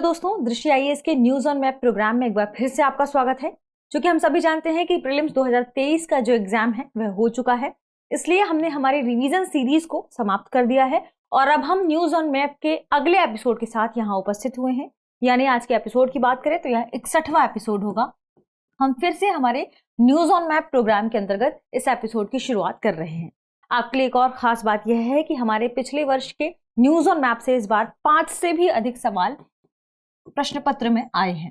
Hello दोस्तों, दृष्टि IAS के न्यूज ऑन मैप प्रोग्राम में एक बार फिर से आपका स्वागत है। क्योंकि हम सभी जानते हैं कि प्रीलिम्स 2023 का जो एग्जाम है वह हो चुका है, इसलिए हमने हमारी रिवीजन सीरीज को समाप्त कर दिया है और अब हम न्यूज ऑन मैप के अगले एपिसोड के साथ यहाँ उपस्थित हुए हैं। यानी आज के एपिसोड की बात करें तो यह 61वां एपिसोड होगा। हम फिर से हमारे न्यूज ऑन मैप प्रोग्राम के अंतर्गत इस एपिसोड की शुरुआत कर रहे हैं। आपके लिए एक और खास बात यह है कि हमारे पिछले वर्ष के न्यूज ऑन मैप से इस बार 5 से भी अधिक सवाल प्रश्न पत्र में आए हैं।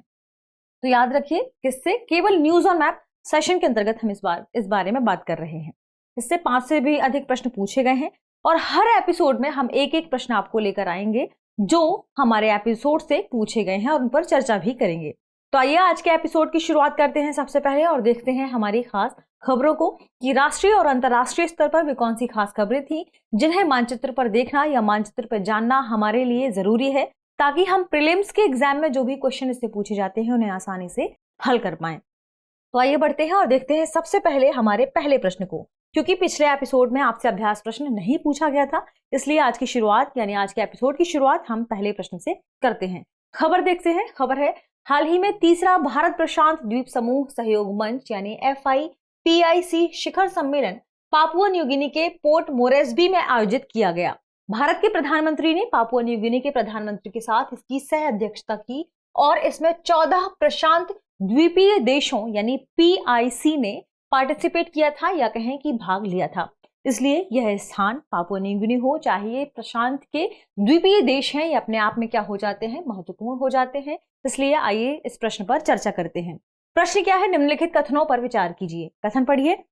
तो याद रखिए, किससे? केवल न्यूज ऑन मैप सेशन के अंतर्गत हम इस बारे में बात कर रहे हैं। इससे 5 से भी अधिक प्रश्न पूछे गए हैं और हर एपिसोड में हम एक एक प्रश्न आपको लेकर आएंगे जो हमारे एपिसोड से पूछे गए हैं और उन पर चर्चा भी करेंगे। तो आइए आज के एपिसोड की शुरुआत करते हैं सबसे पहले और देखते हैं हमारी खास खबरों को कि राष्ट्रीय और अंतर्राष्ट्रीय स्तर पर वे कौन सी खास खबरें थी जिन्हें मानचित्र पर देखना या मानचित्र पर जानना हमारे लिए जरूरी है, ताकि हम प्रीलिम्स के एग्जाम में जो भी क्वेश्चन इससे पूछे जाते हैं उन्हें आसानी से हल कर पाएं। तो आइए बढ़ते हैं और देखते हैं सबसे पहले हमारे पहले प्रश्न को। क्योंकि पिछले एपिसोड में आपसे अभ्यास प्रश्न नहीं पूछा गया था, इसलिए आज की शुरुआत यानी आज के एपिसोड की शुरुआत हम पहले प्रश्न से करते हैं। खबर देखते हैं। खबर है, हाल ही में तीसरा भारत प्रशांत द्वीप समूह सहयोग मंच यानी FIPIC शिखर सम्मेलन पापुआ न्यू गिनी के पोर्ट मोरेस्बी में आयोजित किया गया। भारत के प्रधानमंत्री ने पापुआ न्यू गिनी के प्रधानमंत्री के साथ इसकी सह अध्यक्षता की और इसमें 14 प्रशांत द्वीपीय देशों यानी PIC ने पार्टिसिपेट किया था या कहें कि भाग लिया था। इसलिए यह स्थान पापुआ न्यू गिनी हो, चाहे ये प्रशांत के द्वीपीय देश हैं, ये अपने आप में क्या हो जाते हैं, महत्वपूर्ण हो जाते हैं। इसलिए आइए इस प्रश्न पर चर्चा करते हैं। प्रश्न क्या है? निम्नलिखित कथनों पर विचार कीजिए। कथन पढ़िए।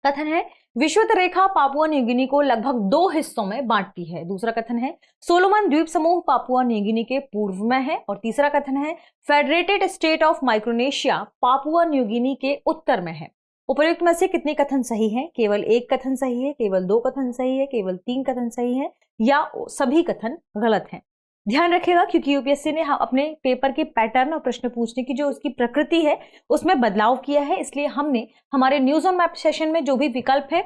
कथन है, विषुवत रेखा पापुआ न्यू गिनी को लगभग 2 हिस्सों में बांटती है। दूसरा कथन है, सोलोमन द्वीप समूह पापुआ न्यू गिनी के पूर्व में है। और तीसरा कथन है, federated state of Micronesia Papua New Guinea के उत्तर में है। उपर्युक्त में से कितने कथन सही हैं? केवल 1 कथन सही है, केवल 2 कथन सही है, केवल 3 कथन सही है या सभी कथन गलत हैं? ध्यान रखिएगा, क्योंकि यूपीएससी ने अपने पेपर के पैटर्न और प्रश्न पूछने की जो उसकी प्रकृति है उसमें बदलाव किया है। इसलिए हमने हमारे न्यूज ऑन मैप सेशन में जो भी विकल्प है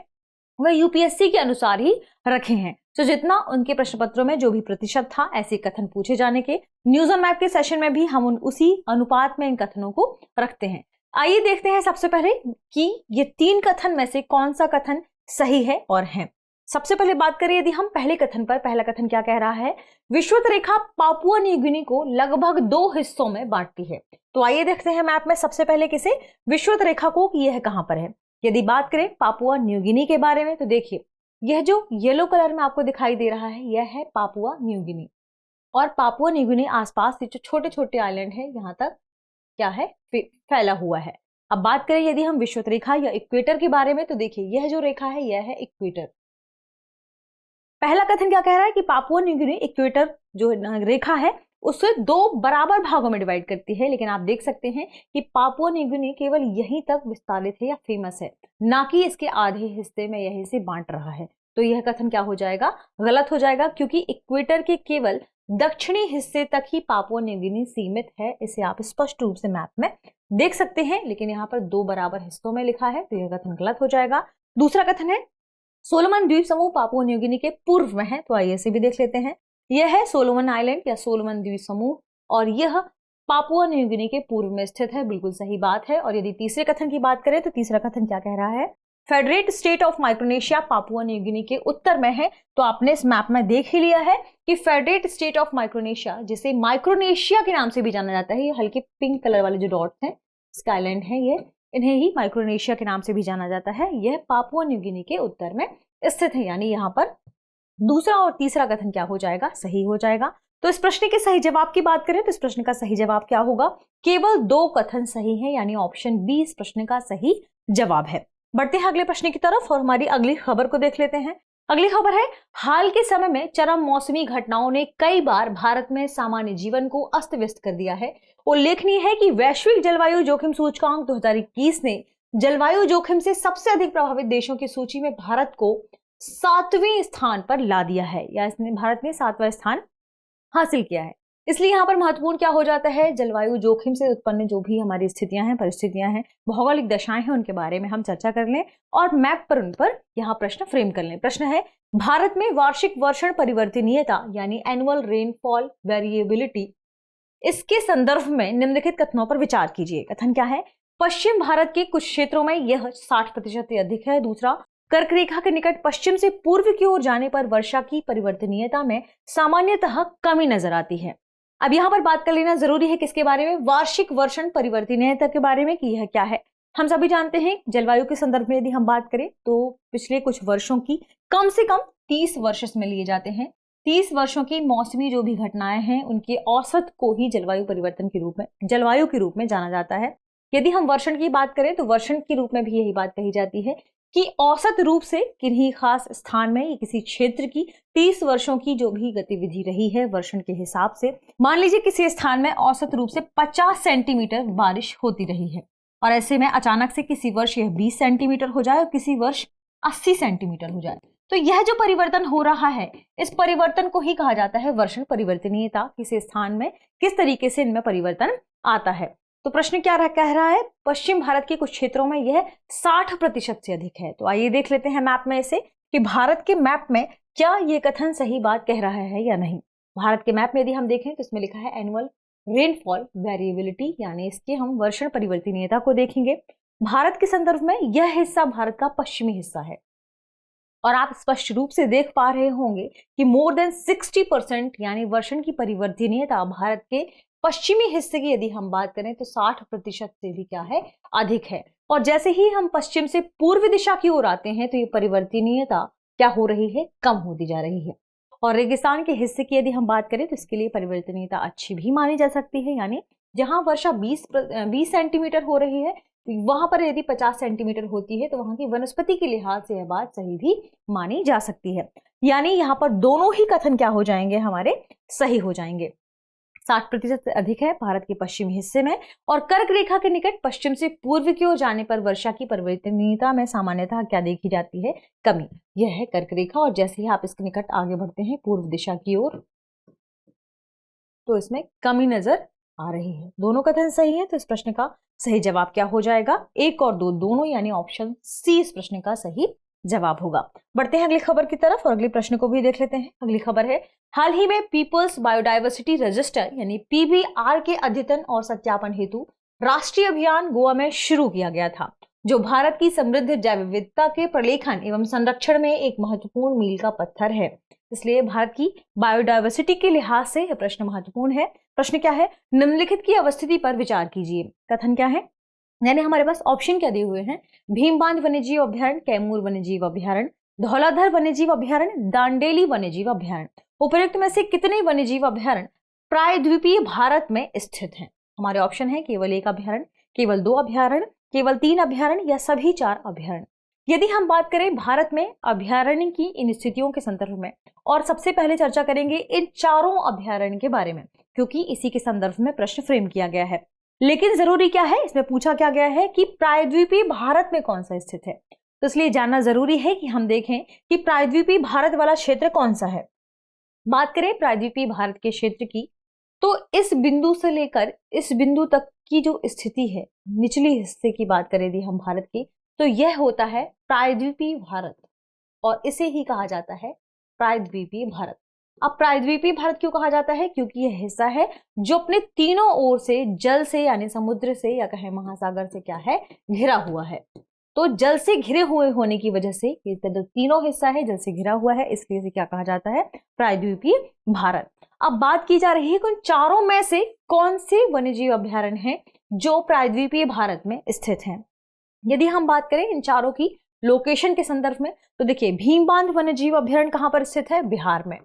वह यूपीएससी के अनुसार ही रखे हैं। तो जितना उनके प्रश्न पत्रों में जो भी प्रतिशत था ऐसे कथन पूछे जाने के, न्यूज ऑन मैप के सेशन में भी हम उसी अनुपात में इन कथनों को रखते हैं। आइए देखते हैं सबसे पहले कि ये 3 कथन में से कौन सा कथन सही है और है। सबसे पहले बात करें यदि हम पहले कथन पर, पहला कथन क्या कह रहा है? विषुवत रेखा पापुआ न्यू गिनी को लगभग 2 हिस्सों में बांटती है। तो आइए देखते हैं मैप में सबसे पहले किसे, विषुवत रेखा को, कि यह कहां पर है। यदि बात करें पापुआ न्यू गिनी के बारे में तो देखिए, यह जो येलो कलर में आपको दिखाई दे रहा है यह है पापुआ न्यू गिनी। और पापुआ न्यू गिनी आसपास जो छोटे छोटे आइलैंड है यहाँ तक क्या है, फैला हुआ है। अब बात करें यदि हम विषुवत रेखा या इक्वेटर के बारे में तो देखिए, यह जो रेखा है यह है इक्वेटर। पहला कथन क्या कह रहा है कि पापुआ न्यू गिनी इक्वेटर जो रेखा है उसे 2 बराबर भागों में डिवाइड करती है। लेकिन आप देख सकते हैं कि पापुआ न्यू गिनी केवल यहीं तक विस्तारित है या फेमस है, ना कि इसके आधे हिस्से में यहीं से बांट रहा है। तो यह कथन क्या हो जाएगा? गलत हो जाएगा, क्योंकि इक्वेटर के केवल दक्षिणी हिस्से तक ही पापुआ न्यू गिनी सीमित है। इसे आप स्पष्ट रूप से मैप में देख सकते हैं, लेकिन यहाँ पर 2 बराबर हिस्सों में लिखा है, तो यह कथन गलत हो जाएगा। दूसरा कथन है, सोलोमन द्वीप समूह पापुआ न्यू गिनी के पूर्व में है। तो आइए इसे भी देख लेते हैं। यह है सोलोमन आइलैंड या सोलोमन द्वीप समूह और यह पापुआ न्यू गिनी के पूर्व में स्थित है। बिल्कुल सही बात है। और यदि तीसरे कथन की बात करें तो तीसरा कथन क्या कह रहा है? Federate state of Micronesia Papua New Guinea के उत्तर में है। तो आपने इस मैप में देख ही लिया है कि फेडरेट स्टेट ऑफ माइक्रोनेशिया, जिसे माइक्रोनेशिया के नाम से भी जाना जाता है, ये हल्के पिंक कलर वाले जो डॉट्स हैं इसका आइलैंड है, ये इन्हें ही माइक्रोनेशिया के नाम से भी जाना जाता है। यह पापुआ न्यू गिनी के उत्तर में स्थित है। यानी यहाँ पर दूसरा और तीसरा कथन क्या हो जाएगा? सही हो जाएगा। तो इस प्रश्न के सही जवाब की बात करें तो इस प्रश्न का सही जवाब क्या होगा? केवल 2 कथन सही है, यानी ऑप्शन बी इस प्रश्न का सही जवाब है। बढ़ते हैं अगले प्रश्न की तरफ और हमारी अगली खबर को देख लेते हैं। अगली खबर है, हाल के समय में चरम मौसमी घटनाओं ने कई बार भारत में सामान्य जीवन को अस्त व्यस्त कर दिया है। उल्लेखनीय है कि वैश्विक जलवायु जोखिम सूचकांक 2021 ने जलवायु जोखिम से सबसे अधिक प्रभावित देशों की सूची में भारत को 7वें स्थान पर ला दिया है, या इसने भारत ने 7वां स्थान हासिल किया है। इसलिए यहाँ पर महत्वपूर्ण क्या हो जाता है? जलवायु जोखिम से उत्पन्न जो भी हमारी स्थितियां हैं, परिस्थितियां हैं, भौगोलिक दशाएं हैं, उनके बारे में हम चर्चा कर लें और मैप पर उन पर यहाँ प्रश्न फ्रेम कर लें। प्रश्न है, भारत में वार्षिक वर्षण परिवर्तनीयता यानी एनुअल रेनफॉल वेरिएबिलिटी इसके संदर्भ में निम्नलिखित कथनों पर विचार कीजिए। कथन क्या है? पश्चिम भारत के कुछ क्षेत्रों में यह 60% से अधिक है। दूसरा, कर्क रेखा के निकट पश्चिम से पूर्व की ओर जाने पर वर्षा की परिवर्तनीयता में सामान्यतः कमी नजर आती है। अब यहाँ पर बात कर लेना जरूरी है किसके बारे में? वार्षिक वर्षण परिवर्तनीयता के बारे में कि यह क्या है। हम सभी जानते हैं जलवायु के संदर्भ में यदि हम बात करें तो पिछले कुछ वर्षों की कम से कम 30 वर्ष इसमें लिए जाते हैं। 30 वर्षों की मौसमी जो भी घटनाएं हैं उनके औसत को ही जलवायु परिवर्तन के रूप में, जलवायु के रूप में जाना जाता है। यदि हम वर्षण की बात करें तो वर्षण के रूप में भी यही बात कही जाती है कि औसत रूप से किन्हीं खास स्थान में या किसी क्षेत्र की 30 वर्षों की जो भी गतिविधि रही है वर्षण के हिसाब से, मान लीजिए किसी स्थान में औसत रूप से 50 सेंटीमीटर बारिश होती रही है और ऐसे में अचानक से किसी वर्ष यह 20 सेंटीमीटर हो जाए और किसी वर्ष 80 सेंटीमीटर हो जाए, तो यह जो परिवर्तन हो रहा है इस परिवर्तन को ही कहा जाता है वर्षण परिवर्तनीयता। किसी स्थान में किस तरीके से इनमें परिवर्तन आता है। तो प्रश्न क्या कह रहा है? पश्चिम भारत के कुछ क्षेत्रों में यह 60% से अधिक है। तो आइए देख लेते हैं मैप में इसे कि भारत के मैप में क्या ये कथन सही बात कह रहा है या नहीं। भारत के मैप में यदि हम देखें तो इसमें लिखा है एनुअल रेनफॉल वेरिएबिलिटी, यानी इसके हम वर्षण परिवर्तनीयता को देखेंगे। भारत के संदर्भ में यह हिस्सा भारत का पश्चिमी हिस्सा है और आप स्पष्ट रूप से देख पा रहे होंगे कि मोर देन 60% यानी वर्षण की परिवर्तनीयता भारत के पश्चिमी हिस्से की यदि हम बात करें तो 60% से भी क्या है? अधिक है। और जैसे ही हम पश्चिम से पूर्व दिशा की ओर आते हैं तो ये परिवर्तनीयता क्या हो रही है? कम होती जा रही है। और रेगिस्तान के हिस्से की यदि हम बात करें तो इसके लिए परिवर्तनीयता अच्छी भी मानी जा सकती है, यानी जहां वर्षा 20 सेंटीमीटर हो रही है वहां पर यदि 50 सेंटीमीटर होती है तो वहां की वनस्पति के लिहाज से यह बात सही भी मानी जा सकती है। यानी यहाँ पर दोनों ही कथन क्या हो जाएंगे? हमारे सही हो जाएंगे। 60% से अधिक है भारत के पश्चिमी हिस्से में और कर्क रेखा के निकट पश्चिम से पूर्व की ओर जाने पर वर्षा की परिवर्तनीयता में सामान्यतः क्या देखी जाती है? कमी। यह है कर्क रेखा और जैसे ही आप इसके निकट आगे बढ़ते हैं पूर्व दिशा की ओर तो इसमें कमी नजर आ रही है। दोनों कथन सही है तो इस प्रश्न का सही जवाब क्या हो जाएगा? 1 और 2 दोनों, यानी ऑप्शन सी इस प्रश्न का सही जवाब होगा। बढ़ते हैं अगली खबर की तरफ और अगले प्रश्न को भी देख लेते हैं। अगली खबर है, हाल ही में पीपल्स बायोडायवर्सिटी रजिस्टर यानी पीबीआर के अद्यतन और सत्यापन हेतु राष्ट्रीय अभियान गोवा में शुरू किया गया था, जो भारत की समृद्ध जैव विविधता के प्रलेखन एवं संरक्षण में एक महत्वपूर्ण मील का पत्थर है। इसलिए भारत की बायोडायवर्सिटी के लिहाज से यह प्रश्न महत्वपूर्ण है। प्रश्न क्या है? निम्नलिखित की अवस्थिति पर विचार कीजिए। कथन क्या है? यानी हमारे पास ऑप्शन क्या दिए हुए हैं? भीमबांध वन्यजीव अभ्यारण्य, कैमूर वन्यजीव अभ्यारण्य, धौलाधर वन्यजीव अभ्यारण्य, दांडेली वन्यजीव अभ्यारण्य। उपयुक्त में से कितने वन्यजीव अभ्यारण्य प्रायद्वीपीय भारत में स्थित हैं? हमारे ऑप्शन है केवल 1 अभ्यारण्य, केवल 2 अभ्यारण्य, केवल 3 अभ्यारण्य या सभी 4 अभ्यारण्य। यदि हम बात करें भारत में अभ्यारण्य की इन स्थितियों के संदर्भ में और सबसे पहले चर्चा करेंगे इन चारों अभ्यारण्य के बारे में, क्योंकि इसी के संदर्भ में प्रश्न फ्रेम किया गया है। लेकिन जरूरी क्या है, इसमें पूछा क्या गया है कि प्रायद्वीपीय भारत में कौन सा स्थित है, तो इसलिए जानना जरूरी है कि हम देखें कि प्रायद्वीपीय भारत वाला क्षेत्र कौन सा है। बात करें प्रायद्वीपीय भारत के क्षेत्र की तो इस बिंदु से लेकर इस बिंदु तक की जो स्थिति है, निचले हिस्से की बात करें यदि हम भारत की, तो यह होता है प्रायद्वीपीय भारत और इसे ही कहा जाता है प्रायद्वीपीय भारत। अब प्रायद्वीपीय भारत क्यों कहा जाता है? क्योंकि यह हिस्सा है जो अपने तीनों ओर से जल से यानी समुद्र से या कहें महासागर से क्या है, घिरा हुआ है। तो जल से घिरे हुए होने की वजह से ये जो तीनों हिस्सा है जल से घिरा हुआ है, इसलिए इसे क्या कहा जाता है? प्रायद्वीपीय भारत। अब बात की जा रही है कि उन चारों में से कौन से वन्यजीव अभ्यारण्य हैं जो प्रायद्वीपीय भारत में स्थित हैं। यदि हम बात करें इन चारों की लोकेशन के संदर्भ में तो देखिए, भीमबांध वन्यजीव अभ्यारण्य कहां पर स्थित है? बिहार में।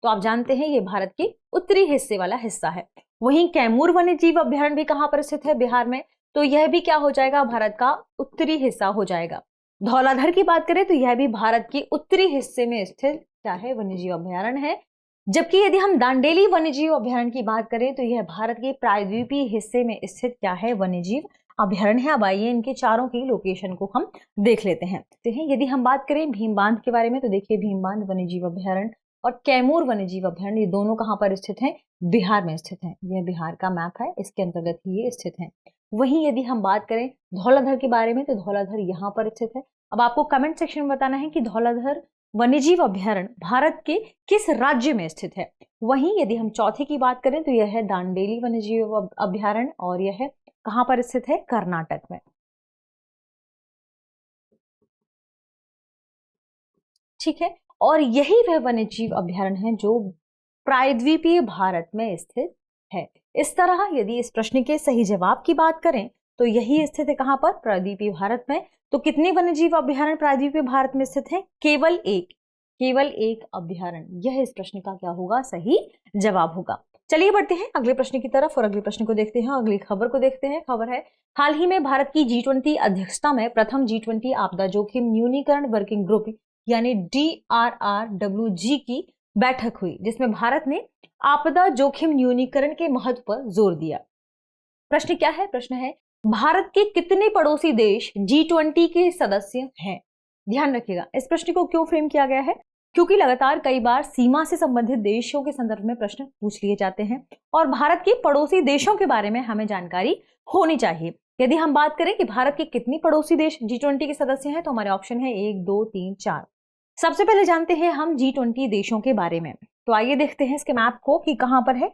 तो आप जानते हैं ये भारत के उत्तरी हिस्से वाला हिस्सा है। वहीं कैमूर वन्यजीव अभ्यारण्य भी कहां पर स्थित है? बिहार में। तो यह भी क्या हो जाएगा? भारत का उत्तरी हिस्सा हो जाएगा। धौलाधर की बात करें तो यह भी भारत के उत्तरी हिस्से में स्थित क्या है? वन्यजीव अभ्यारण्य है। जबकि यदि हम दांडेली वन्यजीव अभ्यारण्य की बात करें तो यह भारत के प्रायद्वीपीय हिस्से में स्थित क्या है? वन्यजीव अभ्यारण्य है। अब आइए इनके चारों की लोकेशन को हम देख लेते हैं। यदि हम बात करें भीमबांध के बारे में तो देखिए, भीमबांध वन्यजीव अभ्यारण्य और कैमूर वन्यजीव अभ्यारण्य ये दोनों कहां पर स्थित हैं? बिहार में स्थित हैं। यह बिहार का मैप है, इसके अंतर्गत ही ये स्थित हैं। वहीं यदि हम बात करें धौलाधर के बारे में तो धौलाधर यहाँ पर स्थित है। अब आपको कमेंट सेक्शन में बताना है कि धौलाधर वन्यजीव अभ्यारण्य भारत के किस राज्य में स्थित है। वहीं यदि हम चौथे की बात करें तो यह है दांडेली वन्यजीव अभ्यारण्य और यह है कहां पर स्थित है, कर्नाटक में। ठीक है, और यही वह वन्यजीव अभ्यारण्य है जो प्रायद्वीपीय भारत में स्थित है। इस तरह यदि इस प्रश्न के सही जवाब की बात करें तो यही स्थित है कहां पर, प्रायद्वीपीय भारत में। तो कितने वन्यजीव अभ्यारण्य प्रायद्वीपीय भारत में स्थित है, केवल एक अभ्यारण्य। यह इस प्रश्न का क्या होगा, सही जवाब होगा। चलिए बढ़ते हैं अगले प्रश्न की तरफ और अगले प्रश्न को देखते हैं, अगली खबर को देखते हैं। खबर है, हाल ही में भारत की G20 अध्यक्षता में प्रथम G20 आपदा जोखिम न्यूनीकरण वर्किंग ग्रुप यानी DRRWG की बैठक हुई, जिसमें भारत ने आपदा जोखिम न्यूनीकरण के महत्व पर जोर दिया। प्रश्न क्या है, प्रश्न है भारत के कितने पड़ोसी देश G20 के सदस्य हैं। ध्यान रखिएगा, इस प्रश्न को क्यों फ्रेम किया गया है, क्योंकि लगातार कई बार सीमा से संबंधित देशों के संदर्भ में प्रश्न पूछ लिए जाते हैं और भारत के पड़ोसी देशों के बारे में हमें जानकारी होनी चाहिए। यदि हम बात करें कि भारत के कितने पड़ोसी देश G20 के सदस्य हैं तो हमारे ऑप्शन है 1 2 3 4। सबसे पहले जानते हैं हम G20 देशों के बारे में। तो आइए देखते हैं इसके मैप को कि कहां पर है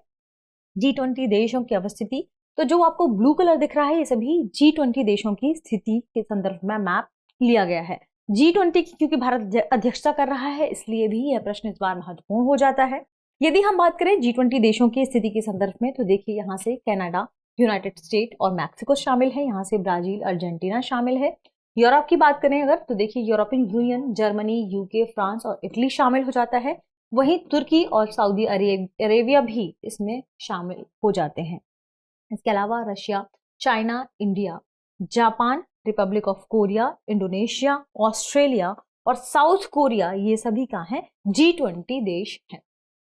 G20 देशों की अवस्थिति। तो जो आपको ब्लू कलर दिख रहा है ये सभी G20 देशों की स्थिति के संदर्भ में मैप लिया गया है। G20 की क्योंकि भारत अध्यक्षता कर रहा है इसलिए भी यह प्रश्न इस बार महत्वपूर्ण हो जाता है। यदि हम बात करें G20 देशों की स्थिति के संदर्भ में तो देखिए यहाँ से कनाडा, यूनाइटेड स्टेट और मैक्सिको शामिल है, यहाँ से ब्राजील, अर्जेंटीना शामिल है। यूरोप की बात करें अगर तो देखिए European union, Germany, UK, France और इटली शामिल हो जाता है। वहीं तुर्की और सऊदी अरेबिया भी इसमें शामिल हो जाते हैं। इसके अलावा Russia, China, India, Japan, Republic of Korea, Indonesia, Australia और साउथ कोरिया ये सभी का है G20 देश हैं।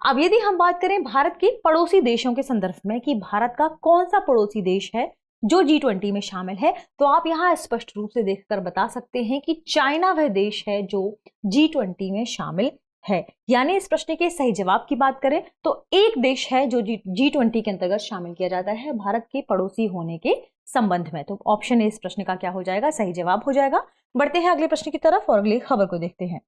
अब यदि हम बात करें भारत के पड़ोसी देशों के संदर्भ में कि भारत का कौन सा पड़ोसी देश है जो G20 में शामिल है, तो आप यहां स्पष्ट रूप से देखकर बता सकते हैं कि चाइना वह देश है जो G20 में शामिल है। यानी इस प्रश्न के सही जवाब की बात करें तो एक देश है जो G20 के अंतर्गत शामिल किया जाता है भारत के पड़ोसी होने के संबंध में। तो ऑप्शन ए इस प्रश्न का क्या हो जाएगा, सही जवाब हो जाएगा। बढ़ते हैं अगले प्रश्न की तरफ और अगली खबर को देखते हैं।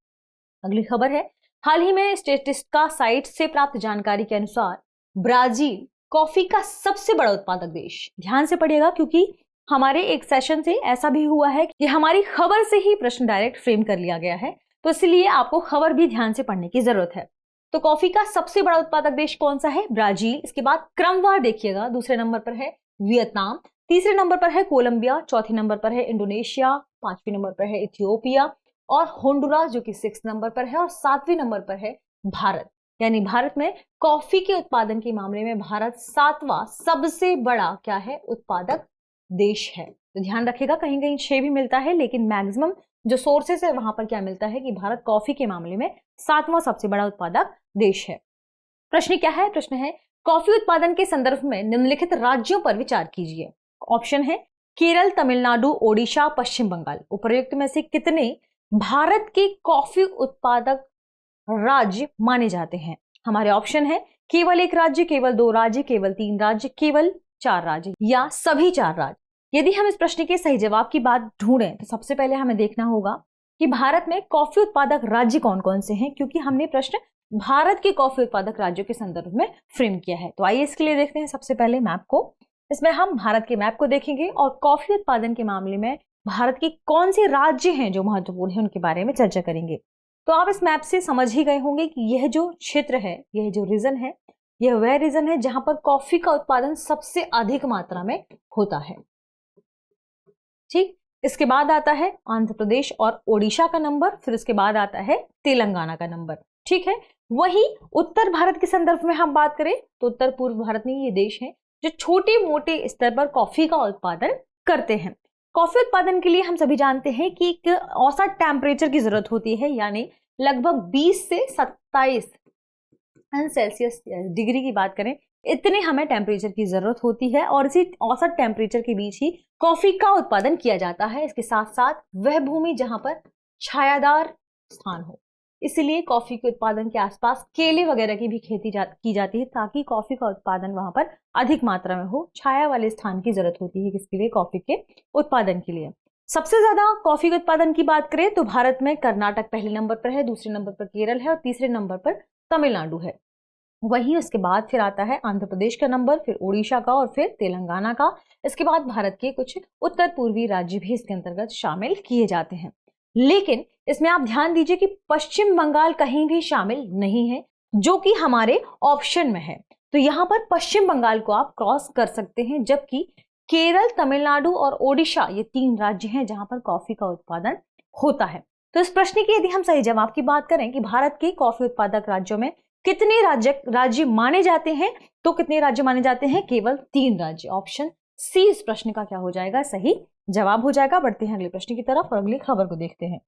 अगली खबर है, हाल ही में स्टेटिस्टिका साइट से प्राप्त जानकारी के अनुसार ब्राजील कॉफी का सबसे बड़ा उत्पादक देश। ध्यान से पढ़िएगा क्योंकि हमारे एक सेशन से ऐसा भी हुआ है कि हमारी खबर से ही प्रश्न डायरेक्ट फ्रेम कर लिया गया है, तो इसलिए आपको खबर भी ध्यान से पढ़ने की जरूरत है। तो कॉफी का सबसे बड़ा उत्पादक देश कौन सा है, ब्राजील। इसके बाद क्रमवार देखिएगा, दूसरे नंबर पर है वियतनाम, तीसरे नंबर पर है कोलंबिया, चौथे नंबर पर है इंडोनेशिया, पांचवें नंबर पर है इथियोपिया और होंडुरास जो कि 6 नंबर पर है और 7वें नंबर पर है भारत। यानी भारत में कॉफी के उत्पादन के मामले में भारत 7वां सबसे बड़ा क्या है, उत्पादक देश है। तो ध्यान रखिएगा, कहीं कहीं 6 भी मिलता है लेकिन मैक्सिमम जो सोर्सेस है वहां पर क्या मिलता है कि भारत कॉफी के मामले में 7वां सबसे बड़ा उत्पादक देश है। प्रश्न क्या है, प्रश्न है कॉफी उत्पादन के संदर्भ में निम्नलिखित राज्यों पर विचार कीजिए। ऑप्शन है केरल, तमिलनाडु, ओडिशा, पश्चिम बंगाल। उपर्युक्त में से कितने भारत के कॉफी उत्पादक राज्य माने जाते हैं। हमारे ऑप्शन है केवल 1 राज्य, केवल 2 राज्य, केवल 3 राज्य, केवल 4 राज्य या सभी 4 राज्य। यदि हम इस प्रश्न के सही जवाब की बात ढूंढें तो सबसे पहले हमें देखना होगा कि भारत में कॉफी उत्पादक राज्य कौन कौन से हैं, क्योंकि हमने प्रश्न भारत के कॉफी उत्पादक राज्यों के संदर्भ में फ्रेम किया है। तो आइए इसके लिए देखते हैं सबसे पहले मैप को। इसमें हम भारत के मैप को देखेंगे और कॉफी उत्पादन के मामले में भारत के कौन से राज्य हैं जो महत्वपूर्ण है उनके बारे में चर्चा करेंगे। तो आप इस मैप से समझ ही गए होंगे कि यह जो क्षेत्र है, यह जो रीजन है, यह वह रीजन है जहां पर कॉफी का उत्पादन सबसे अधिक मात्रा में होता है। ठीक, इसके बाद आता है आंध्र प्रदेश और ओडिशा का नंबर, फिर इसके बाद आता है तेलंगाना का नंबर। ठीक है, वही उत्तर भारत के संदर्भ में हम बात करें तो उत्तर पूर्व भारत में ये देश हैं जो छोटे मोटे स्तर पर कॉफी का उत्पादन करते हैं। कॉफी उत्पादन के लिए हम सभी जानते हैं कि एक औसत टेम्परेचर की जरूरत होती है, यानी लगभग 20 से 27 सेल्सियस डिग्री की बात करें इतने हमें टेम्परेचर की जरूरत होती है और इसी औसत टेम्परेचर के बीच ही कॉफी का उत्पादन किया जाता है। इसके साथ साथ वह भूमि जहां पर छायादार स्थान हो, इसलिए कॉफी के उत्पादन के आसपास केले वगैरह की भी खेती की जाती है ताकि कॉफी का उत्पादन वहां पर अधिक मात्रा में हो। छाया वाले स्थान की जरूरत होती है किसके लिए, कॉफी के उत्पादन के लिए। सबसे ज्यादा कॉफी के उत्पादन की बात करें तो भारत में कर्नाटक पहले नंबर पर है, दूसरे नंबर पर केरल है और तीसरे नंबर पर तमिलनाडु है। वहीं उसके बाद फिर आता है आंध्र प्रदेश का नंबर, फिर ओडिशा का और फिर तेलंगाना का। इसके बाद भारत के कुछ उत्तर पूर्वी राज्य भी इसके अंतर्गत शामिल किए जाते हैं। लेकिन इसमें आप ध्यान दीजिए कि पश्चिम बंगाल कहीं भी शामिल नहीं है, जो कि हमारे ऑप्शन में है। तो यहाँ पर पश्चिम बंगाल को आप क्रॉस कर सकते हैं, जबकि केरल, तमिलनाडु और ओडिशा ये 3 राज्य हैं जहां पर कॉफी का उत्पादन होता है। तो इस प्रश्न की यदि हम सही जवाब की बात करें कि भारत के कॉफी उत्पादक राज्यों में कितने राज्य माने जाते हैं, तो कितने राज्य माने जाते हैं? केवल 3 राज्य। ऑप्शन सी इस प्रश्न का क्या हो जाएगा? सही जवाब हो जाएगा। बढ़ते हैं अगले प्रश्न की तरफ और अगली खबर को देखते हैं।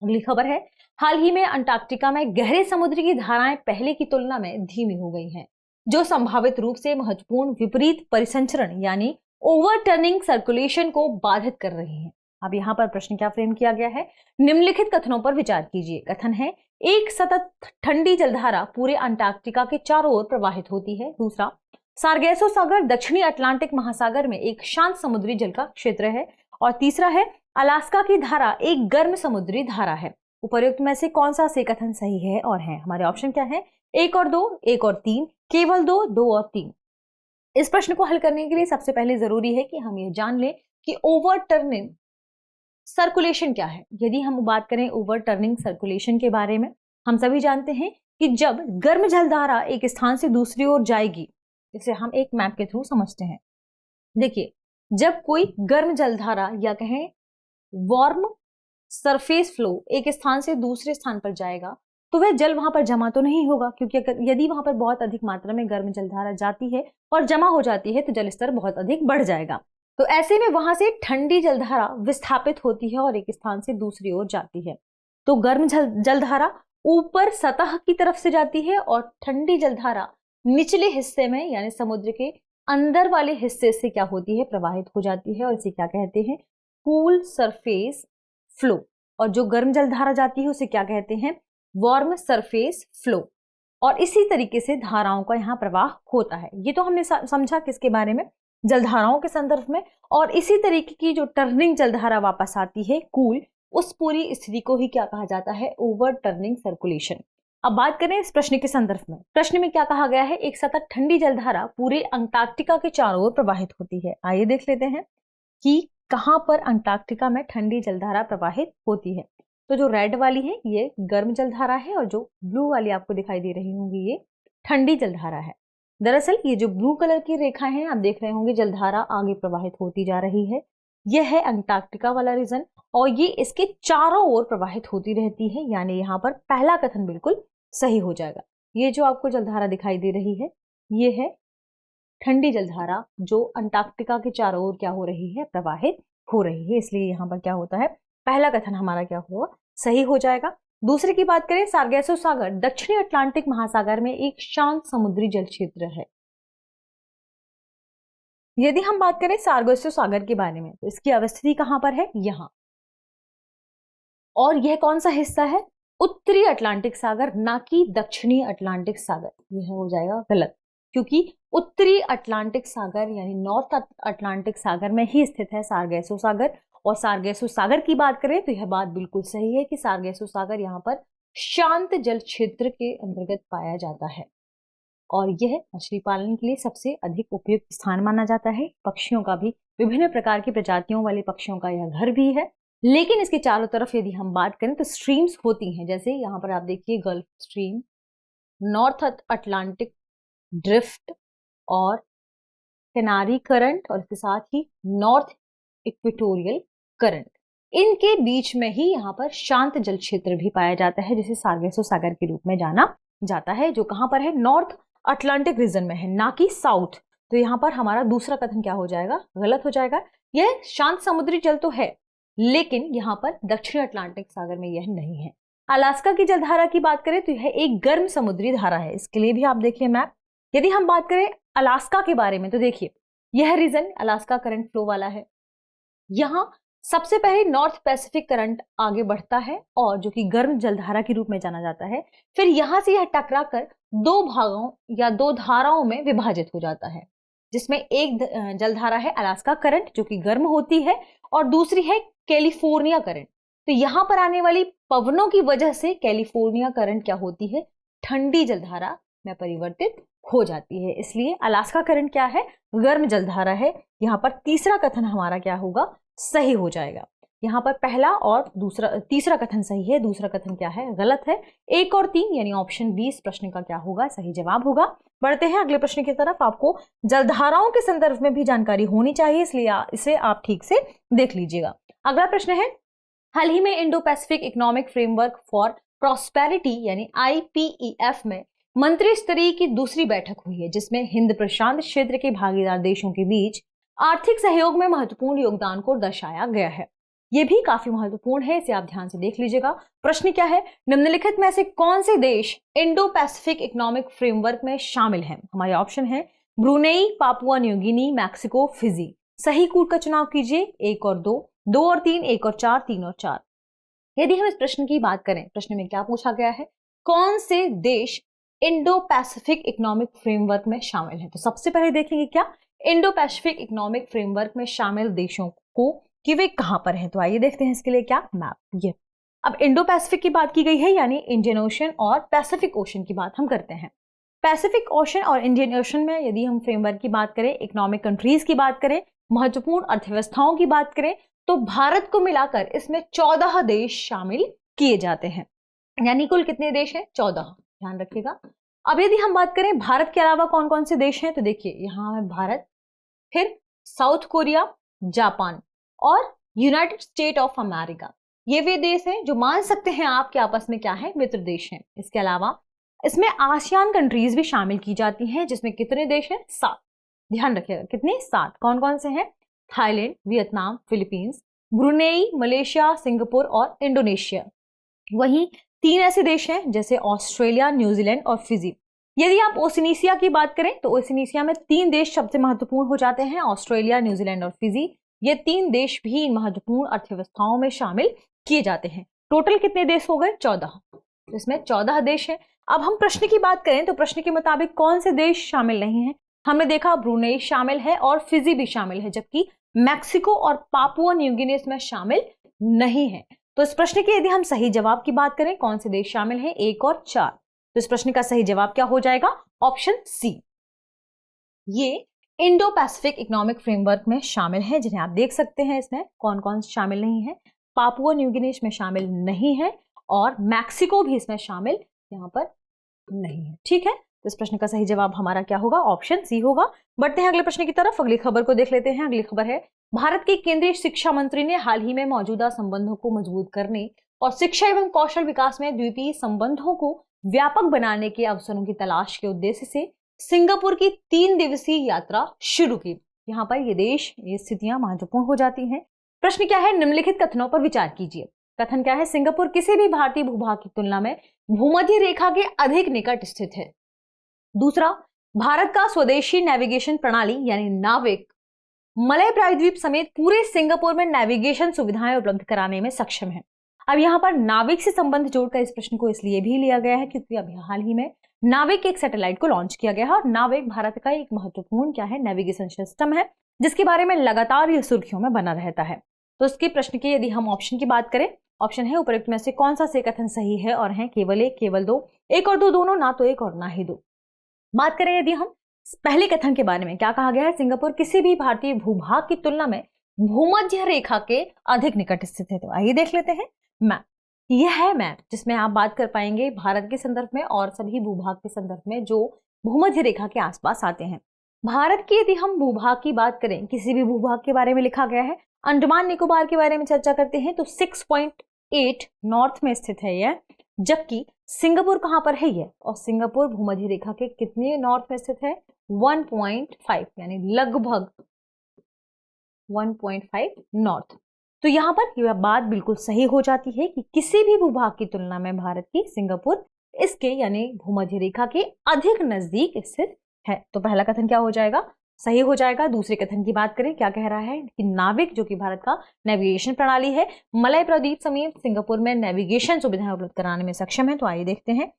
अगली खबर है, हाल ही में अंटार्कटिका में गहरे समुद्र की धाराएं पहले की तुलना में धीमी हो गई हैं, जो संभावित रूप से महत्वपूर्ण विपरीत परिसंचरण यानी ओवरटर्निंग सर्कुलेशन को बाधित कर रही हैं। अब यहाँ पर प्रश्न क्या फ्रेम किया गया है? निम्नलिखित कथनों पर विचार कीजिए। कथन है, एक सतत ठंडी जलधारा पूरे अंटार्कटिका के चारों ओर प्रवाहित होती है। दूसरा, सार्गेसो सागर दक्षिणी अटलांटिक महासागर में एक शांत समुद्री जल का क्षेत्र है। और तीसरा है, अलास्का की धारा एक गर्म समुद्री धारा है। उपर्युक्त में से कौन सा से कथन सही है और है? हमारे ऑप्शन क्या है? 1 और 2, 1 और 3, केवल 2, 2 और 3। इस प्रश्न को हल करने के लिए सबसे पहले जरूरी है कि हम ये जान लें कि ओवरटर्निंग सर्कुलेशन क्या है। यदि हम बात करें ओवरटर्निंग सर्कुलेशन के बारे में, हम सभी जानते हैं कि जब गर्म जलधारा एक स्थान से दूसरी ओर जाएगी, इसे हम एक मैप के थ्रू समझते हैं। देखिए, जब कोई गर्म जलधारा या कहें वार्म सरफेस फ्लो एक स्थान से दूसरे स्थान पर जाएगा, तो वह जल वहां पर जमा तो नहीं होगा, क्योंकि यदि वहां पर बहुत अधिक मात्रा में गर्म जलधारा जाती है और जमा हो जाती है तो जल स्तर बहुत अधिक बढ़ जाएगा। तो ऐसे में वहां से ठंडी जलधारा विस्थापित होती है और एक स्थान से दूसरी ओर जाती है। तो गर्म जलधारा ऊपर सतह की तरफ से जाती है और ठंडी जलधारा निचले हिस्से में यानी समुद्र के अंदर वाले हिस्से से क्या होती है? प्रवाहित हो जाती है और इसे क्या कहते हैं? Cool surface flow. और जो गर्म जलधारा जाती है उसे क्या कहते हैं? Warm surface flow. और इसी तरीके से धाराओं का यहाँ प्रवाह होता है। ये तो हमने समझा किसके बारे में? जलधाराओं के संदर्भ में। और इसी तरीके की जो टर्निंग जलधारा वापस आती है कूल, उस पूरी स्थिति को ही क्या कहा जाता है? Over turning circulation. अब बात करें इस प्रश्न के संदर्भ में। प्रश्न में क्या कहा गया है? एक सतत ठंडी जलधारा पूरे अंटार्कटिका के चारों ओर प्रवाहित होती है। आइए देख लेते हैं कि कहां पर अंटार्कटिका में ठंडी जलधारा प्रवाहित होती है। तो जो रेड वाली है ये गर्म जलधारा है और जो ब्लू वाली आपको दिखाई दे रही होंगी ये ठंडी जलधारा है। दरअसल ये जो ब्लू कलर की रेखा है आप देख रहे होंगे, जलधारा आगे प्रवाहित होती जा रही है, यह है अंटार्कटिका वाला रीजन और ये इसके चारों ओर प्रवाहित होती रहती है। यानी यहाँ पर पहला कथन बिल्कुल सही हो जाएगा। ये जो आपको जलधारा दिखाई दे रही है ये है ठंडी जलधारा जो अंटार्कटिका के चारों ओर क्या हो रही है? प्रवाहित हो रही है। इसलिए यहाँ पर क्या होता है? पहला कथन हमारा क्या हुआ? सही हो जाएगा। दूसरे की बात करें, सार्गेसो सागर दक्षिणी अटलांटिक महासागर में एक शांत समुद्री जल क्षेत्र है। यदि हम बात करें सार्गेसो सागर के बारे में तो इसकी अवस्थिति कहां पर है? यहां। और यह कौन सा हिस्सा है? उत्तरी अटलांटिक सागर, ना कि दक्षिणी अटलांटिक सागर। यह हो जाएगा गलत, क्योंकि उत्तरी अटलांटिक सागर यानी नॉर्थ अटलांटिक सागर में ही स्थित है सार्गेसो सागर। और सार्गेसो सागर की बात करें तो यह बात बिल्कुल सही है कि सार्गेसो सागर यहाँ पर शांत जल क्षेत्र के अंतर्गत पाया जाता है और यह मछली पालन के लिए सबसे अधिक उपयुक्त स्थान माना जाता है। पक्षियों का भी, विभिन्न प्रकार की प्रजातियों वाले पक्षियों का यह घर भी है। लेकिन इसके चारों तरफ यदि हम बात करें तो स्ट्रीम्स होती हैं, जैसे यहाँ पर आप देखिए gulf stream, north Atlantic drift और कैनारी करंट और इसके साथ ही नॉर्थ इक्वेटोरियल करंट। इनके बीच में ही यहाँ पर शांत जल क्षेत्र भी पाया जाता है जिसे सार्गेसो सागर के रूप में जाना जाता है, जो कहां पर है? नॉर्थ अटलांटिक रीजन में है, ना कि साउथ। तो यहाँ पर हमारा दूसरा कथन क्या हो जाएगा? गलत हो जाएगा। यह शांत समुद्री जल तो है लेकिन यहाँ पर दक्षिण अटलांटिक सागर में यह नहीं है। अलास्का की जलधारा की बात करें तो यह एक गर्म समुद्री धारा है। इसके लिए भी आप देखिए मैप। यदि हम बात करें अलास्का के बारे में तो देखिए यह रीजन अलास्का करंट फ्लो वाला है। यहाँ सबसे पहले नॉर्थ पैसिफिक करंट आगे बढ़ता है और जो कि गर्म जलधारा के रूप में जाना जाता है। फिर यहां से यह टकराकर 2 भागों या 2 धाराओं में विभाजित हो जाता है, जिसमें एक जलधारा है अलास्का करंट जो कि गर्म होती है और दूसरी है कैलिफोर्निया करंट। तो यहां पर आने वाली पवनों की वजह से कैलिफोर्निया करंट क्या होती है? ठंडी जलधारा में परिवर्तित हो जाती है। इसलिए अलास्का करंट क्या है, गर्म जलधारा है। यहाँ पर तीसरा कथन हमारा क्या होगा, सही हो जाएगा। यहाँ पर पहला और तीसरा कथन सही है, दूसरा कथन क्या है, गलत है। 1 और 3 यानी ऑप्शन बी इस प्रश्न का क्या होगा, सही जवाब होगा। बढ़ते हैं अगले प्रश्न की तरफ। आपको जलधाराओं के संदर्भ में भी जानकारी होनी चाहिए, इसलिए इसे आप ठीक से देख लीजिएगा। अगला प्रश्न है, हाल ही में Indo Pacific economic framework for prosperity यानी IPEF में मंत्री स्तरीय की दूसरी बैठक हुई है, जिसमें हिंद प्रशांत क्षेत्र के भागीदार देशों के बीच आर्थिक सहयोग में महत्वपूर्ण योगदान को दर्शाया गया है। यह भी काफी महत्वपूर्ण है, इसे आप ध्यान से देख लीजिएगा। प्रश्न क्या है, निम्नलिखित में से कौन से देश इंडो पैसिफिक इकोनॉमिक फ्रेमवर्क में शामिल हैं? हमारे ऑप्शन है ब्रुनेई, पापुआ न्यू गिनी, मैक्सिको, फिजी। सही कूट का चुनाव कीजिए, 1 और 2, 2 और 3, 1 और 4, 3 और 4। यदि हम इस प्रश्न की बात करें, प्रश्न में क्या पूछा गया है, कौन से देश इंडो पैसिफिक इकोनॉमिक फ्रेमवर्क में शामिल है? तो सबसे पहले देखेंगे क्या, इंडो पैसिफिक इकोनॉमिक फ्रेमवर्क में शामिल देशों को कि वे कहां पर हैं। तो आइए देखते हैं इसके लिए क्या मैप। ये अब इंडो पैसिफिक की बात की गई है, यानी इंडियन ओशन और पैसिफिक ओशन की बात हम करते हैं। पैसिफिक ओशन और इंडियन ओशन में यदि हम फ्रेमवर्क की बात करें, इकोनॉमिक कंट्रीज की बात करें, महत्वपूर्ण अर्थव्यवस्थाओं की बात करें, तो भारत को मिलाकर इसमें 14 देश शामिल किए जाते हैं। यानी कुल कितने देश हैं, 14, ध्यान रखिएगा। अब यदि हम बात करें भारत के अलावा कौन कौन से देश हैं, तो देखिए यहाँ है भारत, फिर साउथ कोरिया, जापान और यूनाइटेड स्टेट ऑफ अमेरिका। ये वे देश हैं जो मान सकते हैं आपके आपस में क्या है, मित्र देश हैं। इसके अलावा इसमें आसियान कंट्रीज भी शामिल की जाती हैं, जिसमें कितने देश हैं, 7। ध्यान रखिएगा कितने, 7। कौन कौन से हैं, Thailand, Vietnam, Philippines, Brunei, Malaysia, Singapore और इंडोनेशिया। वहीं 3 ऐसे देश हैं जैसे ऑस्ट्रेलिया, न्यूजीलैंड और फिजी। यदि आप ओशिनिया की बात करें तो ओशिनिया में 3 देश सबसे महत्वपूर्ण हो जाते हैं, ऑस्ट्रेलिया, न्यूजीलैंड और फिजी। ये 3 देश भी इन महत्वपूर्ण अर्थव्यवस्थाओं में शामिल किए जाते हैं। टोटल कितने देश हो गए, 14। इसमें 14 देश हैं। अब हम प्रश्न की बात करें तो प्रश्न के मुताबिक कौन से देश शामिल नहीं हैं? हमने देखा ब्रुनेई शामिल है और फिजी भी शामिल है, जबकि मैक्सिको और पापुआ न्यू गिनी इसमें शामिल नहीं है। तो इस प्रश्न के यदि हम सही जवाब की बात करें, कौन से देश शामिल हैं, 1 और 4, तो इस प्रश्न का सही जवाब क्या हो जाएगा, ऑप्शन सी। ये इंडो पैसिफिक इकोनॉमिक फ्रेमवर्क में शामिल है, जिन्हें आप देख सकते हैं। इसमें कौन कौन शामिल नहीं है, पापुआ न्यू गिनी इसमें शामिल नहीं है और मैक्सिको भी इसमें शामिल यहाँ पर नहीं है। ठीक है, तो इस प्रश्न का सही जवाब हमारा क्या होगा, ऑप्शन सी होगा। बढ़ते हैं अगले प्रश्न की तरफ, अगली खबर को देख लेते हैं। अगली खबर है, भारत के केंद्रीय शिक्षा मंत्री ने हाल ही में मौजूदा संबंधों को मजबूत करने और शिक्षा एवं कौशल विकास में द्वीपीय संबंधों को व्यापक बनाने के अवसरों की तलाश के उद्देश्य से सिंगापुर की 3 दिवसीय यात्रा शुरू की। यहाँ पर ये स्थितियां महत्वपूर्ण हो जाती हैं। प्रश्न क्या है, निम्नलिखित कथनों पर विचार कीजिए। कथन क्या है, सिंगापुर किसी भी भारतीय भूभाग की तुलना में भूमध्य रेखा के अधिक निकट स्थित है। दूसरा, भारत का स्वदेशी नेविगेशन प्रणाली यानी नाविक मलय प्रायद्वीप समेत पूरे सिंगापुर में नेविगेशन सुविधाएं उपलब्ध कराने में सक्षम है। अब यहाँ पर नाविक से संबंध जोड़कर इस प्रश्न को इसलिए भी लिया गया है क्योंकि अभी हाल ही में नाविक एक सैटेलाइट को लॉन्च किया गया है और नाविक भारत का एक महत्वपूर्ण क्या है, नेविगेशन सिस्टम है, जिसके बारे में लगातार ये सुर्खियों में बना रहता है। तो इसके प्रश्न की यदि हम ऑप्शन की बात करें, ऑप्शन है उपरोक्त में से कौन सा से कथन सही है, और है केवल 1, केवल 2, 1 और 2 दोनों, ना तो 1 और ना ही 2। बात करें यदि हम पहले कथन के बारे में, क्या कहा गया है, सिंगापुर किसी भी भारतीय भूभाग की तुलना में भूमध्य रेखा के अधिक निकट स्थित है। तो आइए देख लेते हैं मैप। यह है मैप जिसमें आप बात कर पाएंगे भारत के संदर्भ में और सभी भूभाग के संदर्भ में जो भूमध्य रेखा के आसपास आते हैं। भारत की यदि हम भूभाग की बात करें, किसी भी भूभाग के बारे में लिखा गया है, अंडमान निकोबार के बारे में चर्चा करते हैं तो 6.8 नॉर्थ में स्थित है यह, जबकि सिंगापुर कहां पर है ये, और सिंगापुर भूमध्य रेखा के कितने नॉर्थ में स्थित है, 1.5 यानी लगभग 1.5 नॉर्थ। तो यहां पर यह बात बिल्कुल सही हो जाती है कि किसी भी भूभाग की तुलना में भारत की सिंगापुर इसके यानी भूमध्य रेखा के अधिक नजदीक स्थित है। तो पहला कथन क्या हो जाएगा, सही हो जाएगा। दूसरे कथन की बात करें, क्या कह रहा है कि नाविक जो कि भारत का नेविगेशन प्रणाली है, मलय प्रायद्वीप समेत सिंगापुर में नेविगेशन सुविधाएं उपलब्ध कराने में सक्षम है। तो आइए देखते हैं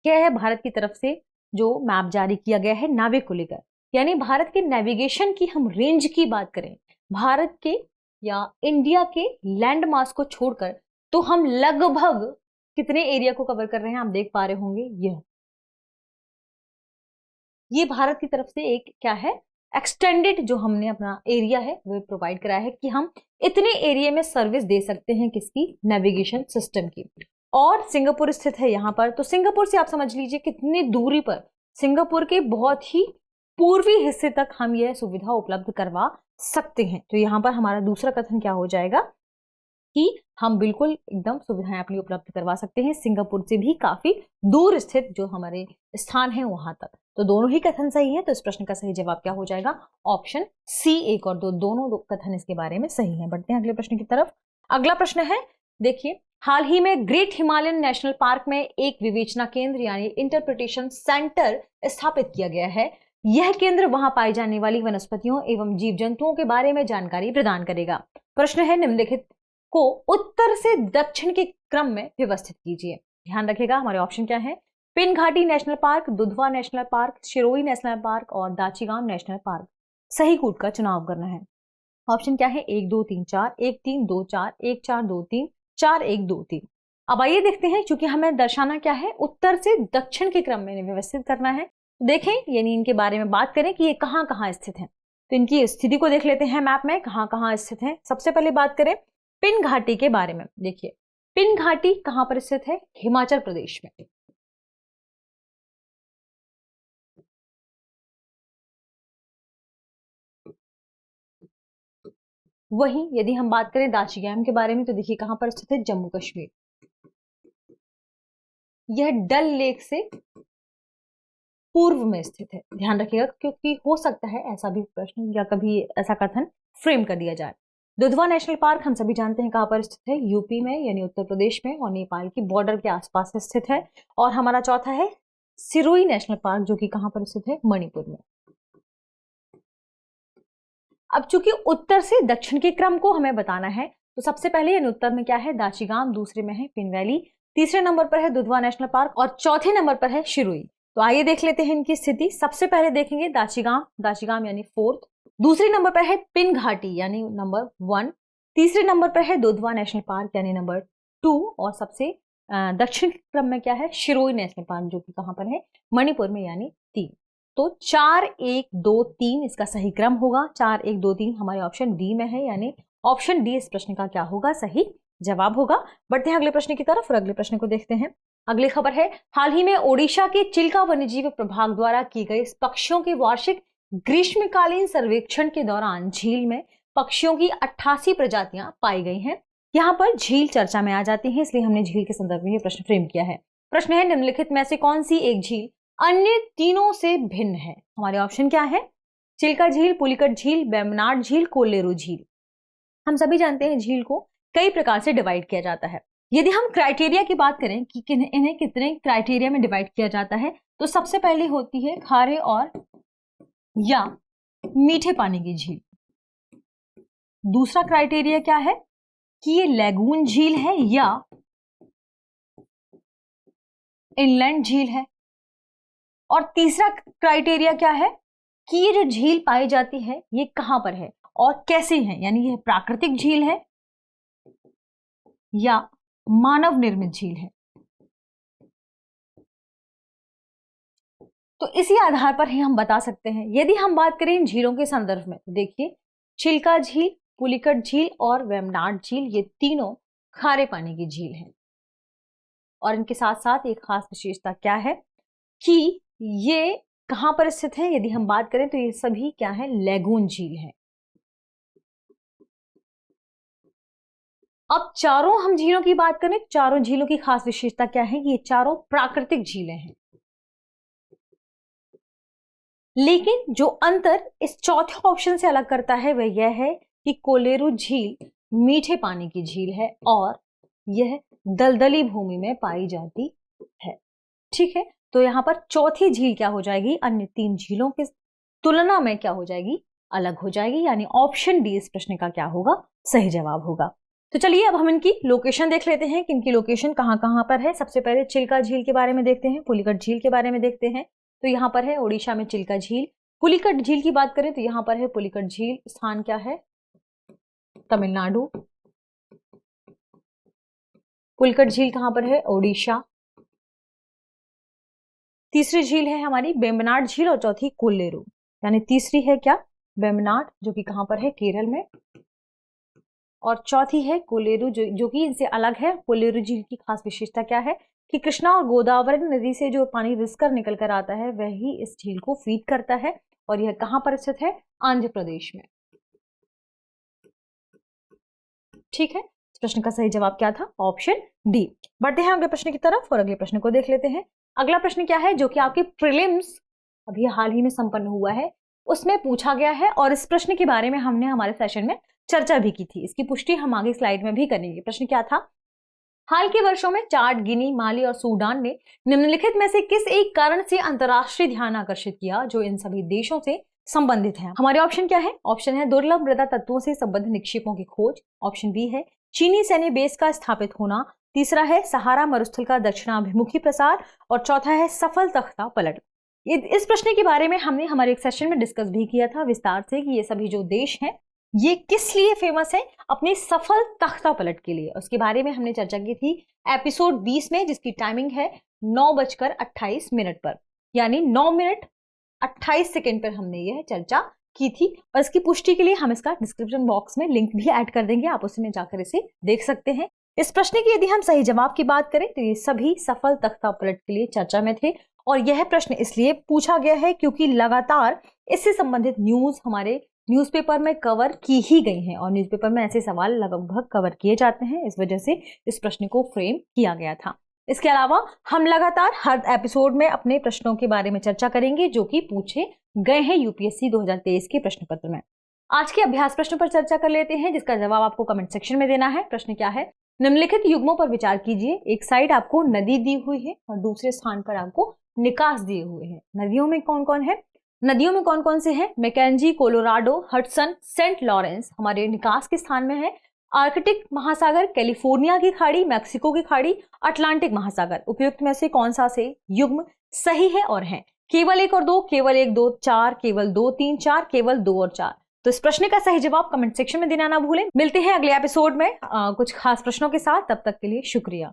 क्या है भारत की तरफ से जो मैप जारी किया गया है नाविक को लेकर, यानी भारत के नेविगेशन की हम रेंज की बात करें, भारत के या इंडिया के लैंड मास को छोड़कर, तो हम लगभग कितने एरिया को कवर कर रहे हैं आप देख पा रहे होंगे। यह ये भारत की तरफ से एक क्या है, एक्सटेंडेड जो हमने अपना एरिया है वो प्रोवाइड कराया है कि हम इतने एरिया में सर्विस दे सकते हैं किसकी, नेविगेशन सिस्टम की। और सिंगापुर स्थित है यहाँ पर, तो सिंगापुर से आप समझ लीजिए कितनी दूरी पर, सिंगापुर के बहुत ही पूर्वी हिस्से तक हम यह सुविधा उपलब्ध करवा सकते हैं। तो यहाँ पर हमारा दूसरा कथन क्या हो जाएगा कि हम बिल्कुल एकदम सुविधाएं अपनी उपलब्ध करवा सकते हैं सिंगापुर से भी काफी दूर स्थित जो हमारे स्थान है वहां तक। तो दोनों ही कथन सही है, तो इस प्रश्न का सही जवाब क्या हो जाएगा, ऑप्शन सी, 1 और 2 दोनों कथन इसके बारे में सही है। बढ़ते हैं अगले प्रश्न की तरफ। अगला प्रश्न है, देखिए, हाल ही में ग्रेट हिमालयन नेशनल पार्क में एक विवेचना केंद्र यानी इंटरप्रिटेशन सेंटर स्थापित किया गया है। यह केंद्र वहां पाई जाने वाली वनस्पतियों एवं जीव जंतुओं के बारे में जानकारी प्रदान करेगा। प्रश्न है, निम्नलिखित को उत्तर से दक्षिण के क्रम में व्यवस्थित कीजिए। ध्यान रखिएगा, हमारे ऑप्शन क्या है, पिन घाटी national park, Dudhwa national park, Shirui national park और दाचीगाम नेशनल पार्क। सही कूट का चुनाव करना है। ऑप्शन क्या है, 1 2 3 4, 1 3 2 4, 1 4 2 3, 4 1 2 3। अब आइए देखते हैं, क्योंकि हमें दर्शाना क्या है, उत्तर से दक्षिण के क्रम में व्यवस्थित करना है। देखें, यानी इनके बारे में बात करें कि ये कहाँ कहाँ स्थित है, तो इनकी स्थिति को देख लेते हैं मैप में कहाँ कहाँ स्थित है। सबसे पहले बात करें पिन घाटी के बारे में। देखिए, पिन घाटी कहां पर स्थित है, हिमाचल प्रदेश में। वहीं यदि हम बात करें दाचीगैम के बारे में, तो देखिए कहां पर स्थित है, जम्मू कश्मीर। यह डल लेक से पूर्व में स्थित है। ध्यान रखिएगा, क्योंकि हो सकता है ऐसा भी प्रश्न या कभी ऐसा कथन फ्रेम कर दिया जाए। दुधवा नेशनल पार्क हम सभी जानते हैं कहां पर स्थित है, यूपी में यानी उत्तर प्रदेश में और नेपाल की बॉर्डर के आसपास स्थित है। और हमारा चौथा है सिरोई नेशनल पार्क, जो कि कहां पर स्थित है, मणिपुर में। अब चूंकि उत्तर से दक्षिण के क्रम को हमें बताना है, तो सबसे पहले यानी उत्तर में क्या है, दाचीगाम, दूसरे में है पिन वैली, तीसरे नंबर पर है दुधवा नेशनल पार्क और चौथे नंबर पर है शिरुई। तो आइए देख लेते हैं इनकी स्थिति। सबसे पहले देखेंगे दाचीगाम, दाचीगाम यानी 4th, दूसरे नंबर पर है पिन घाटी यानी नंबर 1, तीसरे नंबर पर है दुधवा नेशनल पार्क यानी नंबर 2 और सबसे दक्षिण क्रम में क्या है, शिरोई नेशनल पार्क, जो कि कहां पर है, मणिपुर में यानी 3। तो 4 1 2 3 इसका सही क्रम होगा। 4 1 2 3 हमारे ऑप्शन डी में है, यानी ऑप्शन डी इस प्रश्न का क्या होगा, सही जवाब होगा। बढ़ते हैं अगले प्रश्न की तरफ और अगले प्रश्न को देखते हैं। अगली खबर है, हाल ही में ओडिशा के चिल्का वन्यजीव प्रभाग द्वारा की गई पक्षियों के वार्षिक ग्रीष्मकालीन सर्वेक्षण के दौरान झील में पक्षियों की 88 प्रजातियां पाई गई हैं। यहाँ पर झील चर्चा में आ जाती है, इसलिए हमने झील के संदर्भ में यह प्रश्न फ्रेम किया है। प्रश्न है, निम्नलिखित में से कौन सी एक झील अन्य तीनों से भिन्न है। हमारे ऑप्शन क्या है, चिल्का झील, पुलिकट झील, वेम्बनाड झील, कोल्लेरू झील। हम सभी जानते हैं झील को कई प्रकार से डिवाइड किया जाता है। यदि हम क्राइटेरिया की बात करें कि इन्हें कितने क्राइटेरिया में डिवाइड किया जाता है, तो सबसे पहले होती है खारे और या मीठे पानी की झील। दूसरा क्राइटेरिया क्या है कि ये लैगून झील है या इनलैंड झील है। और तीसरा क्राइटेरिया क्या है कि ये जो झील पाई जाती है ये कहां पर है और कैसे है, यानी ये प्राकृतिक झील है या मानव निर्मित झील है। तो इसी आधार पर ही हम बता सकते हैं। यदि हम बात करें इन झीलों के संदर्भ में, तो देखिए चिल्का झील, पुलिकट झील और वेम्बनाड झील ये तीनों खारे पानी की झील है। और इनके साथ साथ एक खास विशेषता क्या है कि ये कहां पर स्थित है, यदि हम बात करें तो ये सभी क्या है, लैगून झील है। अब चारों हम झीलों की बात करें, चारों झीलों की खास विशेषता क्या है, ये चारों प्राकृतिक झीलें हैं। लेकिन जो अंतर इस चौथे ऑप्शन से अलग करता है वह यह है कि कोल्लेरू झील मीठे पानी की झील है और यह दलदली भूमि में पाई जाती है। ठीक है, तो यहां पर चौथी झील क्या हो जाएगी, अन्य 3 झीलों की तुलना में क्या हो जाएगी, अलग हो जाएगी, यानी ऑप्शन डी इस प्रश्न का क्या होगा, सही जवाब होगा। तो चलिए अब हम इनकी लोकेशन देख लेते हैं कि इनकी लोकेशन कहां कहां पर है। सबसे पहले चिल्का झील के बारे में देखते हैं, पुलिकट झील के बारे में देखते हैं। तो यहाँ पर है ओडिशा में चिल्का झील। पुलिकट झील की बात करें तो यहाँ पर है पुलिकट झील, स्थान क्या है, तमिलनाडु। पुलिकट झील कहां पर है, ओडिशा। तीसरी झील है हमारी वेम्बनाड झील और चौथी कोल्लेरू। यानी तीसरी है क्या, वेम्बनाड, जो कि कहां पर है, केरल में, और चौथी है कोल्लेरू जो कि इनसे अलग है। कोल्लेरू झील की खास विशेषता क्या है कि कृष्णा और गोदावरी नदी से जो पानी रिसकर निकल कर आता है वही इस झील को फीड करता है, और यह कहां पर स्थित है, आंध्र प्रदेश में। ठीक है, इस प्रश्न का सही जवाब क्या था, ऑप्शन डी। बढ़ते हैं अगले प्रश्न की तरफ और अगले प्रश्न को देख लेते हैं। अगला प्रश्न क्या है, जो कि आपके प्रीलिम्स अभी हाल ही में संपन्न हुआ है उसमें पूछा गया है, और इस प्रश्न के बारे में हमने हमारे सेशन में चर्चा भी की थी। इसकी पुष्टि हम आगे स्लाइड में भी करेंगे। प्रश्न क्या था, हाल के वर्षों में चाड, गिनी, माली और सूडान ने निम्नलिखित में से किस एक कारण से अंतरराष्ट्रीय ध्यान आकर्षित किया जो इन सभी देशों से संबंधित है। हमारे ऑप्शन क्या है, ऑप्शन है दुर्लभ मृदा तत्वों से संबंधित निक्षेपों की खोज, ऑप्शन बी है चीनी सैन्य बेस का स्थापित होना, तीसरा है सहारा मरुस्थल का दक्षिणाभिमुखी प्रसार, और चौथा है सफल तख्ता पलट। इस प्रश्न के बारे में हमने हमारे एक सेशन में डिस्कस भी किया था विस्तार से कि ये सभी जो देश हैं ये किस लिए फेमस है, अपने सफल तख्ता पलट के लिए। उसके बारे में हमने चर्चा की थी एपिसोड 20 में, जिसकी टाइमिंग है 9:28 पर, यानी 9 मिनट 28 सेकेंड पर हमने यह चर्चा की थी। और इसकी पुष्टि के लिए हम इसका डिस्क्रिप्शन बॉक्स में लिंक भी ऐड कर देंगे, आप उसमें जाकर इसे देख सकते हैं। इस प्रश्न की यदि हम सही जवाब की बात करें तो ये सभी सफल तख्ता पलट के लिए चर्चा में थे, और यह प्रश्न इसलिए पूछा गया है क्योंकि लगातार इससे संबंधित न्यूज हमारे न्यूज़पेपर में कवर की ही गई हैं, और न्यूज़पेपर में ऐसे सवाल लगभग कवर किए जाते हैं, इस वजह से इस प्रश्न को फ्रेम किया गया था। इसके अलावा हम लगातार हर एपिसोड में अपने प्रश्नों के बारे में चर्चा करेंगे जो कि पूछे गए हैं यूपीएससी 2023 के प्रश्न पत्र में। आज के अभ्यास प्रश्न पर चर्चा कर लेते हैं, जिसका जवाब आपको कमेंट सेक्शन में देना है। प्रश्न क्या है, निम्नलिखित युग्मों पर विचार कीजिए। एक साइड आपको नदी दी हुई है और दूसरे स्थान पर आपको निकास दिए हुए हैं। नदियों में कौन कौन है, नदियों में कौन कौन से हैं, Mackenzie, Colorado, Hudson, Saint Lawrence हमारे निकास के स्थान में है। आर्कटिक महासागर, कैलिफोर्निया की खाड़ी, मैक्सिको की खाड़ी, अटलांटिक महासागर। उपयुक्त में से कौन सा से युग्म सही है और है, केवल 1 और 2, केवल 1, 2, 4, केवल 2, 3, 4, केवल 2 और 4। तो इस प्रश्न का सही जवाब कमेंट सेक्शन में देना ना भूलें। मिलते हैं अगले एपिसोड में कुछ खास प्रश्नों के साथ, तब तक के लिए शुक्रिया।